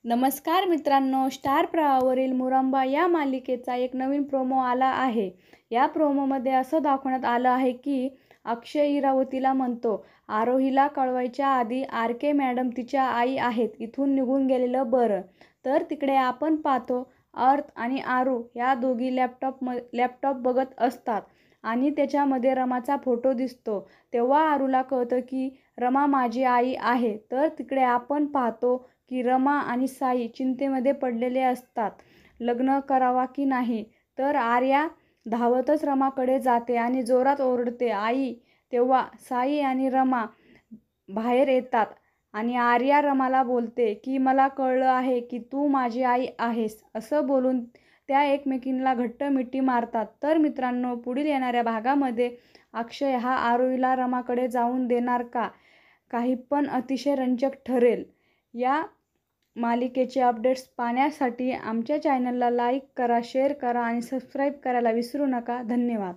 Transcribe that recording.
नमस्कार मित्रांनो, स्टार प्रवाहावरील मुरंबा या मालिकेचा एक नवीन प्रोमो आला आहे। या प्रोमोमध्ये असं दाखवण्यात आलं आहे की अक्षय इरावतीला म्हणतो, आरोहीला कळवायच्या आधी RK मॅडम तिच्या आई आहेत, इथून निघून गेलेलं बरं। तर तिकडे आपण पाहतो अर्थ आणि आरू या दोघी लॅपटॉप बघत असतात आणि त्याच्यामध्ये रमाचा फोटो दिसतो। तेव्हा आरूला कळतं की रमा माझी आई आहे। तर तिकडे आपण पाहतो की रमा आणि साई चिंतेमध्ये पडलेले असतात, लग्न करावा की नाही। तर आर्या धावतच रमाकडे जाते आणि जोरात ओरडते, आई। तेव्हा साई आणि रमा बाहेर येतात आणि आर्या रमाला बोलते की मला कळलं आहे की तू माझी आई आहेस, असं बोलून त्या एकमेकींना घट्ट मिठी मारतात। तर मित्रांनो, पुढील येणाऱ्या भागामध्ये अक्षय हा आरोहीला रमाकडे जाऊन देणार का, काही पण अतिशय रंजक ठरेल। या मालिकेचे अपडेट्स पाहण्यासाठी आमच्या चॅनलला लाईक करा, शेअर करा आणि सबस्क्राईब करायला विसरू नका। धन्यवाद।